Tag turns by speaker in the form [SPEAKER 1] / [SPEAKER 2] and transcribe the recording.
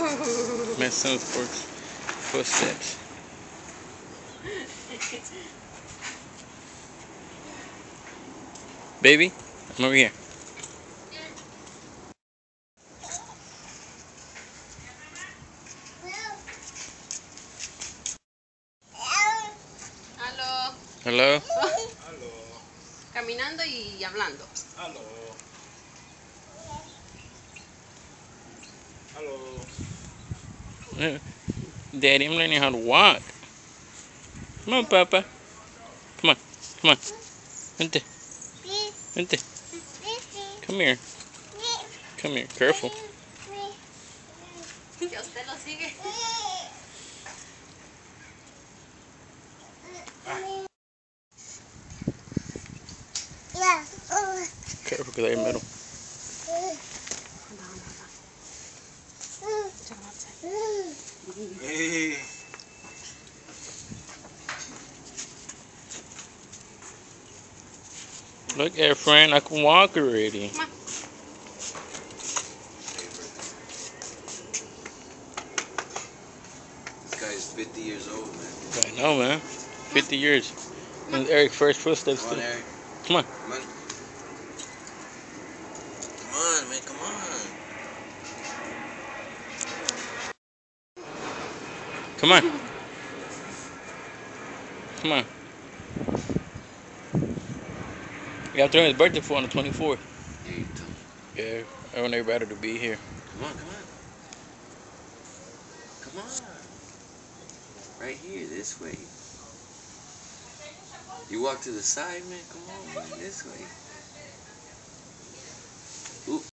[SPEAKER 1] My son's footsteps. Baby, I'm over here.
[SPEAKER 2] Aló.
[SPEAKER 1] Hello?
[SPEAKER 3] Aló.
[SPEAKER 2] Caminando y hablando.
[SPEAKER 3] Aló. Aló.
[SPEAKER 1] Daddy, I'm learning how to walk. Come on, Papa. Come on. Come on. Vente. Vente. Come here. Come here. Careful.
[SPEAKER 2] Ya usted lo sigue.
[SPEAKER 1] Careful, because they're metal.
[SPEAKER 3] Hey.
[SPEAKER 1] Look at friend, I can walk already.
[SPEAKER 2] Come on.
[SPEAKER 4] This guy's 50 years old, man.
[SPEAKER 1] I know, man. 50 years. Since Eric's first footsteps.
[SPEAKER 4] Come on, Eric.
[SPEAKER 1] Come on.
[SPEAKER 4] Come on. Come on, man. Come on.
[SPEAKER 1] Come on. Come on. We got to throw his birthday for on the 24th.
[SPEAKER 4] Yeah, you tell me.
[SPEAKER 1] Yeah, I want everybody to be here.
[SPEAKER 4] Come on, come on. Come on. Right here, this way. You walk to the side, man. Come on, man. This way.